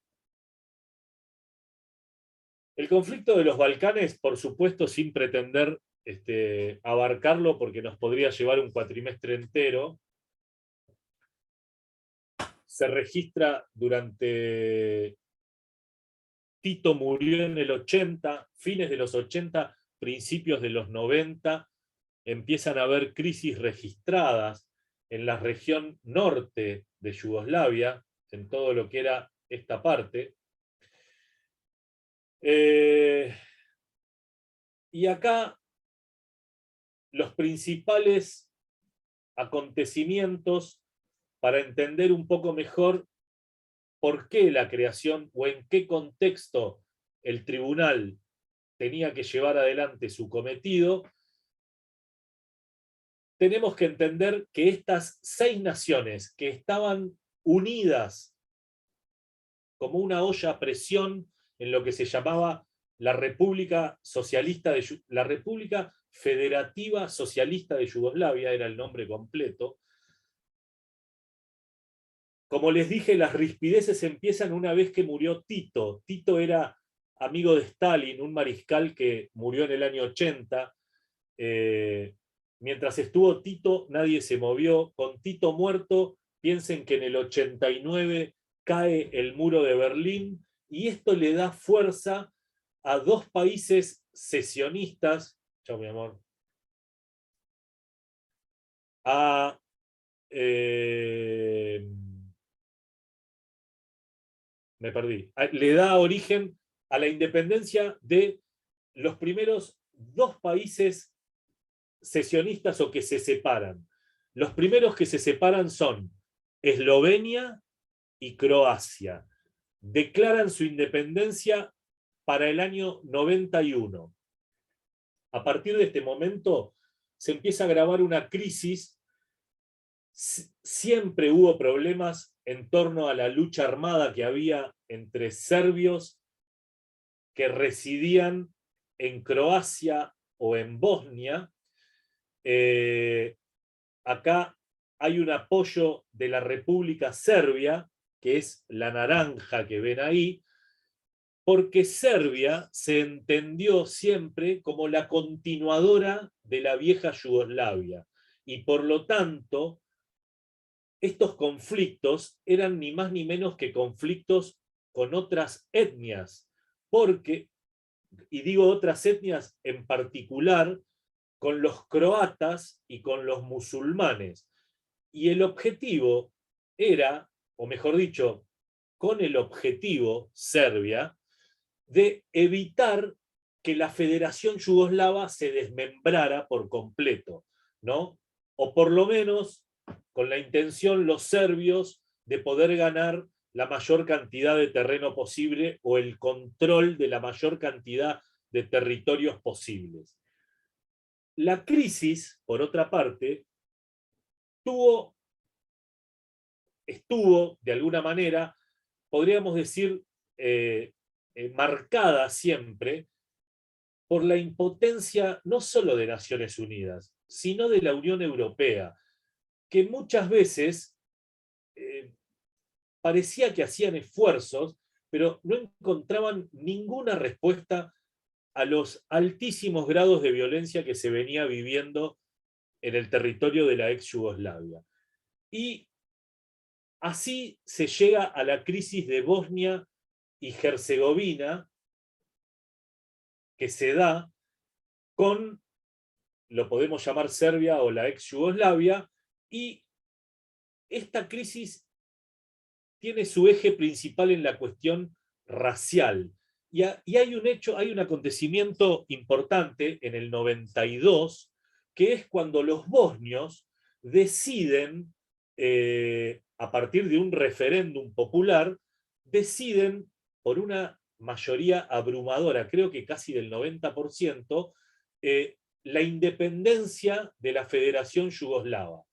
El conflicto de los Balcanes, por supuesto, sin pretender abarcarlo, porque nos podría llevar un cuatrimestre entero, se registra durante... Tito murió en el 80, fines de los 80, principios de los 90, empiezan a haber crisis registradas en la región norte de Yugoslavia, en todo lo que era esta parte. Y acá los principales acontecimientos para entender un poco mejor por qué la creación o en qué contexto el tribunal tenía que llevar adelante su cometido, tenemos que entender que estas 6 naciones que estaban unidas como una olla a presión en lo que se llamaba la República Socialista la República Federativa Socialista de Yugoslavia, era el nombre completo. Como les dije, las rispideces empiezan una vez que murió Tito. Tito era amigo de Stalin, un mariscal que murió en el año 80. Mientras estuvo Tito, nadie se movió. Con Tito muerto, piensen que en el 89 cae el muro de Berlín, y esto le da fuerza a 2 países secesionistas. Chao, mi amor. Me perdí. Le da origen a la independencia de los primeros 2 países secesionistas o que se separan. Los primeros que se separan son Eslovenia y Croacia. Declaran su independencia para el año 91. A partir de este momento se empieza a agravar una crisis. Siempre hubo problemas en torno a la lucha armada que había entre serbios que residían en Croacia o en Bosnia. Acá hay un apoyo de la República Serbia, que es la naranja que ven ahí, porque Serbia se entendió siempre como la continuadora de la vieja Yugoslavia, y por lo tanto, estos conflictos eran ni más ni menos que conflictos con otras etnias, porque, y digo otras etnias en particular, con los croatas y con los musulmanes. Y el objetivo era, o mejor dicho, con el objetivo, Serbia, de evitar que la Federación Yugoslava se desmembrara por completo, ¿no? O por lo menos con la intención los serbios de poder ganar la mayor cantidad de terreno posible o el control de la mayor cantidad de territorios posibles. La crisis, por otra parte, estuvo, de alguna manera, podríamos decir, marcada siempre por la impotencia no solo de Naciones Unidas, sino de la Unión Europea, que muchas veces parecía que hacían esfuerzos, pero no encontraban ninguna respuesta a los altísimos grados de violencia que se venía viviendo en el territorio de la ex Yugoslavia. Y así se llega a la crisis de Bosnia y Herzegovina, que se da con, lo podemos llamar Serbia o la ex Yugoslavia, y esta crisis tiene su eje principal en la cuestión racial. Y hay un hecho, hay un acontecimiento importante en el 92, que es cuando los bosnios deciden, a partir de un referéndum popular, deciden por una mayoría abrumadora, creo que casi del 90%, la independencia de la Federación Yugoslava.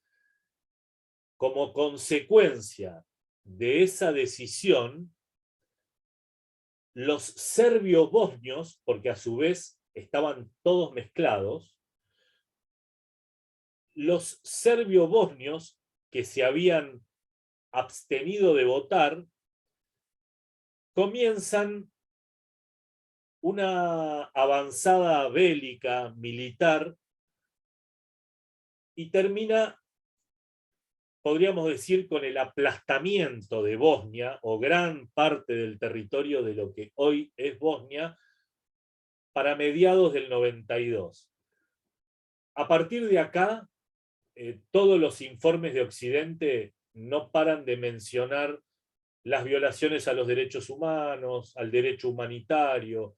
Como consecuencia de esa decisión, los serbio-bosnios, porque a su vez estaban todos mezclados, los serbio-bosnios que se habían abstenido de votar, comienzan una avanzada bélica militar y termina, podríamos decir, con el aplastamiento de Bosnia, o gran parte del territorio de lo que hoy es Bosnia, para mediados del 92. A partir de acá, todos los informes de Occidente no paran de mencionar las violaciones a los derechos humanos, al derecho humanitario,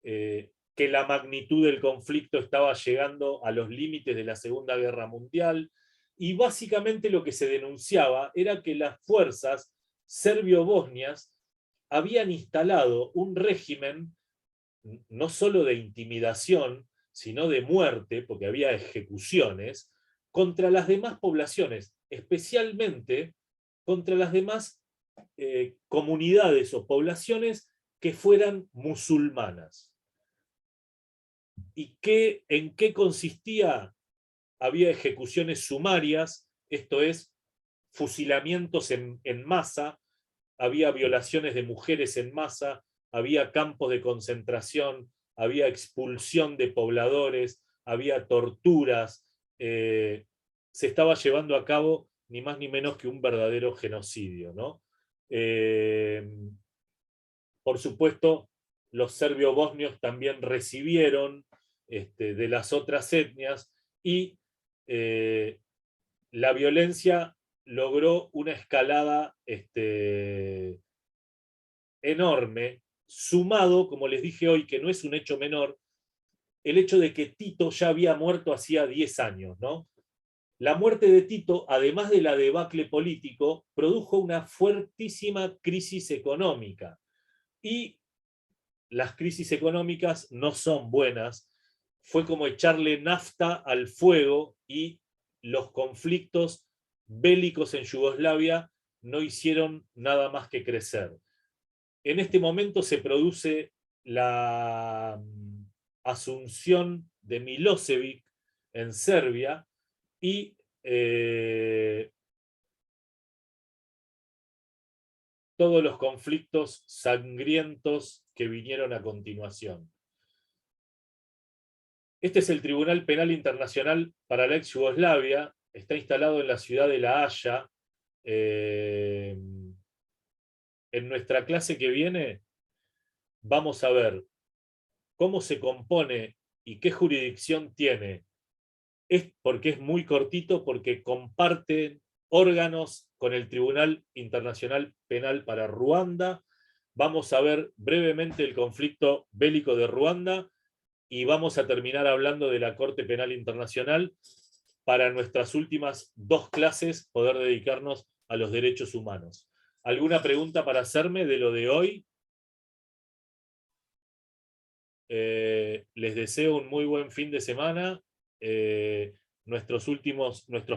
que la magnitud del conflicto estaba llegando a los límites de la Segunda Guerra Mundial, y básicamente lo que se denunciaba era que las fuerzas serbio-bosnias habían instalado un régimen no solo de intimidación, sino de muerte, porque había ejecuciones, contra las demás poblaciones, especialmente contra las demás comunidades o poblaciones que fueran musulmanas. ¿Y en qué consistía? Había ejecuciones sumarias, esto es, fusilamientos en masa, había violaciones de mujeres en masa, había campos de concentración, había expulsión de pobladores, había torturas, se estaba llevando a cabo ni más ni menos que un verdadero genocidio, ¿no? Por supuesto, los serbio-bosnios también recibieron de las otras etnias, y la violencia logró una escalada enorme, sumado, como les dije hoy, que no es un hecho menor, el hecho de que Tito ya había muerto hacía 10 años, ¿no? La muerte de Tito, además de la debacle político, produjo una fuertísima crisis económica. Y las crisis económicas no son buenas. Fue como echarle nafta al fuego, y los conflictos bélicos en Yugoslavia no hicieron nada más que crecer. En este momento se produce la asunción de Milosevic en Serbia, y todos los conflictos sangrientos que vinieron a continuación. Este es el Tribunal Penal Internacional para la ex Yugoslavia, está instalado en la ciudad de La Haya. En nuestra clase que viene vamos a ver cómo se compone y qué jurisdicción tiene. Porque es muy cortito, porque comparte órganos con el Tribunal Internacional Penal para Ruanda. Vamos a ver brevemente el conflicto bélico de Ruanda y vamos a terminar hablando de la Corte Penal Internacional para nuestras últimas 2 clases poder dedicarnos a los derechos humanos. ¿Alguna pregunta para hacerme de lo de hoy? Les deseo un muy buen fin de semana. Nuestros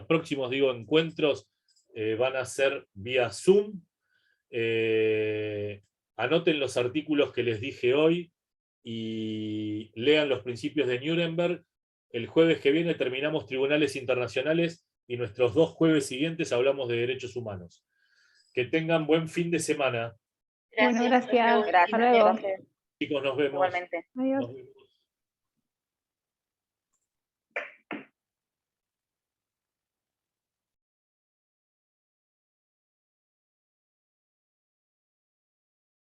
próximos encuentros van a ser vía Zoom. Anoten los artículos que les dije hoy y lean los principios de Nuremberg. El jueves que viene terminamos tribunales internacionales y nuestros 2 jueves siguientes hablamos de derechos humanos. Que tengan buen fin de semana. Bueno, gracias. Hasta luego. Gracias, luego. gracias. Chicos, nos vemos. Igualmente. Adiós. Nos vemos.